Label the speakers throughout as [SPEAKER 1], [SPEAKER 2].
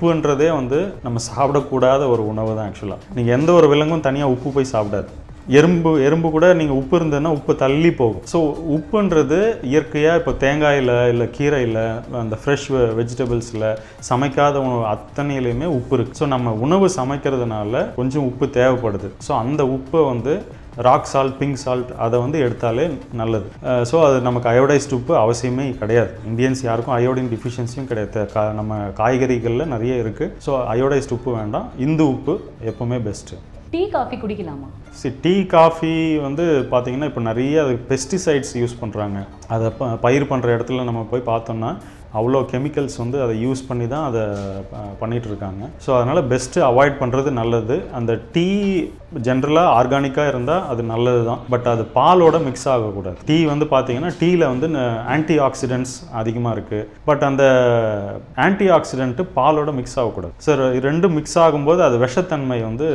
[SPEAKER 1] உப்புன்றதே வந்து நம்ம சாப்பிடக்கூடாத ஒரு உணவு தான் ஆக்சுவலாக. நீங்கள் எந்த ஒரு விலங்கும் தனியாக உப்பு போய் சாப்பிடாது. எறும்பு கூட நீங்கள் உப்பு இருந்ததுன்னா உப்பு தள்ளி போகும். ஸோ உப்புன்றது இயற்கையாக இப்போ தேங்காயில் இல்லை கீரையில் அந்த ஃப்ரெஷ் வெஜிடபிள்ஸில் சமைக்காத உணவு அத்தனையிலையுமே உப்பு இருக்குது. ஸோ நம்ம உணவு சமைக்கிறதுனால கொஞ்சம் உப்பு தேவைப்படுது. ஸோ அந்த உப்பை வந்து ராக் சால்ட், பிங்க் சால்ட் அதை வந்து எடுத்தாலே நல்லது. ஸோ அது நமக்கு அயோடைஸ்டு உப்பு அவசியமே கிடையாது. இந்தியன்ஸ் யாருக்கும் அயோடின் டிஃபிஷியன்சியும் கிடையாது. நம்ம காய்கறிகளில் நிறைய இருக்குது. ஸோ அயோடைஸ்டு உப்பு வேண்டாம். இந்து உப்பு எப்போவுமே பெஸ்ட்டு.
[SPEAKER 2] டீ காஃபி குடிக்கலாமா?
[SPEAKER 1] டீ காஃபி வந்து பார்த்திங்கன்னா இப்போ நிறைய அது பெஸ்டிசைட்ஸ் யூஸ் பண்ணுறாங்க. அதை பயிர் பண்ணுற இடத்துல நம்ம போய் பார்த்தோம்னா அவ்வளோ கெமிக்கல்ஸ் வந்து அதை யூஸ் பண்ணி தான் அதை பண்ணிகிட்ருக்காங்க. ஸோ அதனால் பெஸ்ட்டு அவாய்ட் பண்ணுறது நல்லது. அந்த டீ ஜென்ரலாக ஆர்கானிக்காக இருந்தால் அது நல்லது தான். பட் அது பாலோட மிக்ஸ் ஆகக்கூடாது. டீ வந்து பார்த்திங்கன்னா டீயில் வந்து ஆன்டி ஆக்சிடென்ட்ஸ் அதிகமாக இருக்குது. பட் அந்த ஆன்டி ஆக்சிடென்ட்டு பாலோட மிக்ஸ் ஆகக்கூடாது. சார் ரெண்டும் மிக்ஸ் ஆகும்போது அது விஷத்தன்மை வந்து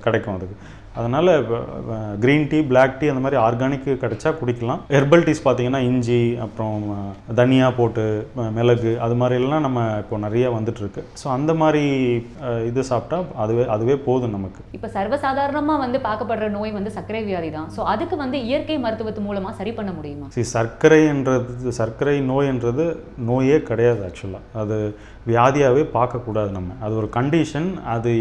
[SPEAKER 1] கிடைக்கும் அதுக்கு. அதனால் க்ரீன் டீ, பிளாக் டீ அந்த மாதிரி ஆர்கானிக் கிடைச்சா குடிக்கலாம். ஹெர்பல் டீஸ் பார்த்திங்கன்னா இஞ்சி, அப்புறம் தனியா போட்டு, மிளகு, அது மாதிரிலாம் நம்ம இப்போ நிறைய வந்துட்டுருக்கு. ஸோ அந்த மாதிரி இது சாப்பிட்டா அதுவே போதும் நமக்கு.
[SPEAKER 2] இப்போ சர்வசாதாரணமாக வந்து பார்க்கப்படுற நோய் வந்து சர்க்கரை வியாதி தான். ஸோ அதுக்கு வந்து இயற்கை மருத்துவத்து மூலமாக சரி பண்ண முடியுமா?
[SPEAKER 1] சர்க்கரை நோய்ன்றது நோயே கிடையாது ஆக்சுவலாக. அது வியாதியாகவே பார்க்கக்கூடாது நம்ம. அது ஒரு கண்டிஷன். அது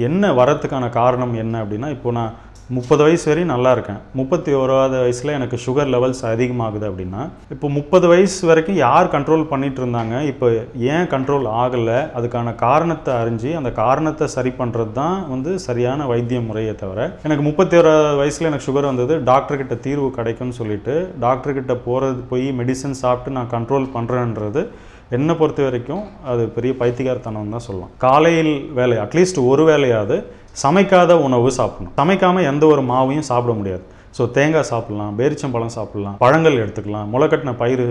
[SPEAKER 1] என்ன வரத்துக்கான காரணம் என்ன அப்படின்னா, இப்போ நான் 30 வயசு வரையும் நல்லா இருக்கேன். 31வது வயசில் எனக்கு சுகர் லெவல்ஸ் அதிகமாகுது அப்படின்னா, இப்போ 30 வயசு வரைக்கும் யார் கண்ட்ரோல் பண்ணிகிட்டு இருந்தாங்க, இப்போ ஏன் கண்ட்ரோல் ஆகலை, அதுக்கான காரணத்தை அறிஞ்சு அந்த காரணத்தை சரி பண்ணுறது தான் வந்து சரியான வைத்திய முறையை தவிர, எனக்கு 31வது வயசில் எனக்கு சுகர் வந்தது, டாக்டர்கிட்ட தீர்வு கிடைக்கும்னு சொல்லிட்டு டாக்டர்கிட்ட போய் மெடிசன் சாப்பிட்டு நான் கண்ட்ரோல் பண்ணுறேன்றது என்னை பொறுத்த வரைக்கும் அது பெரிய பைத்தியக்காரத்தனம் தான் சொல்லலாம். காலையில் வேலை அட்லீஸ்ட் ஒரு வேலையாவது சமைக்காத உணவு சாப்பிடணும். சமைக்காமல் எந்த ஒரு மாவையும் சாப்பிட முடியாது. ஸோ தேங்காய் சாப்பிட்லாம், பேரிச்சம்பழம் சாப்பிட்லாம், பழங்கள் எடுத்துக்கலாம், முளைக்கட்டின பயிர்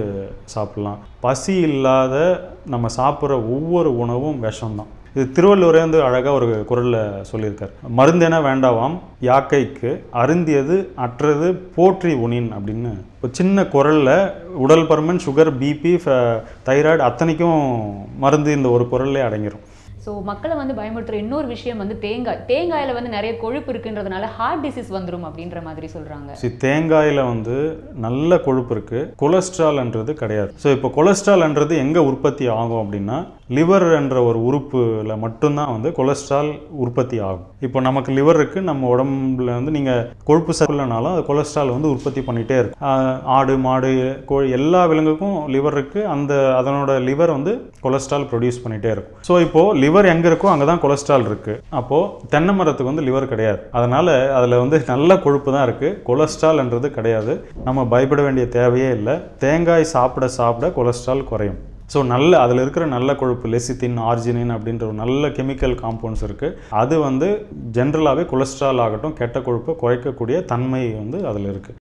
[SPEAKER 1] சாப்பிட்லாம். பசி இல்லாத நம்ம சாப்பிட்ற ஒவ்வொரு உணவும் விஷம்தான். இது திருவள்ளுவரே வந்து அழகாக ஒரு குறளில் சொல்லியிருக்கார். மருந்தென வேண்டாவாம் யாக்கைக்கு அருந்தியது அற்றது போற்றி உணின் அப்படின்னு. இப்போ சின்ன குறளில் உடல் பருமன், சுகர், பிபி, தைராய்டு அத்தனைக்கும் மருந்து இந்த ஒரு குறல்லே அடங்கிடும்.
[SPEAKER 2] ஸோ மக்களை வந்து பயமுறுத்துகிற இன்னொரு விஷயம் வந்து தேங்காயில் வந்து நிறைய கொழுப்பு இருக்குன்றதுனால ஹார்ட் டிசீஸ் வந்துடும் அப்படின்ற மாதிரி சொல்கிறாங்க.
[SPEAKER 1] தேங்காயில் வந்து நல்ல கொழுப்பு இருக்குது, கொலஸ்ட்ரால்ன்றது கிடையாது. ஸோ இப்போ கொலஸ்ட்ரால்ன்றது எங்கே உற்பத்தி ஆகும் அப்படின்னா, லிவர் என்ற ஒரு உறுப்பில் மட்டும்தான் வந்து கொலஸ்ட்ரால் உற்பத்தி ஆகும். இப்போ நமக்கு லிவர் இருக்குது, நம்ம உடம்புல வந்து நீங்கள் கொழுப்பு சத்துலனாலும் அது கொலஸ்ட்ரால் வந்து உற்பத்தி பண்ணிகிட்டே இருக்கு. ஆடு, மாடு, கோழி எல்லா விலங்குக்கும் லிவர் இருக்குது. அதனோட லிவர் வந்து கொலஸ்ட்ரால் ப்ரொடியூஸ் பண்ணிகிட்டே இருக்கும். ஸோ இப்போது லிவர் எங்கே இருக்கோ அங்கே தான் கொலஸ்ட்ரால் இருக்குது. அப்போது தென்னை மரத்துக்கு வந்து லிவர் கிடையாது. அதனால் அதில் வந்து நல்ல கொழுப்பு தான் இருக்குது, கொலஸ்ட்ரால்ன்றது கிடையாது. நம்ம பயப்பட வேண்டிய தேவையே இல்லை. தேங்காய் சாப்பிட கொலஸ்ட்ரால் குறையும். ஸோ அதில் இருக்கிற நல்ல கொழுப்பு லெசித்தின், ஆர்ஜினின் அப்படின்ற ஒரு நல்ல கெமிக்கல் காம்பவுண்ட்ஸ் இருக்குது. அது வந்து ஜென்ரலாகவே கொலஸ்ட்ரால் ஆகட்டும், கெட்ட கொழுப்பை குறைக்கக்கூடிய தன்மை வந்து அதில் இருக்குது.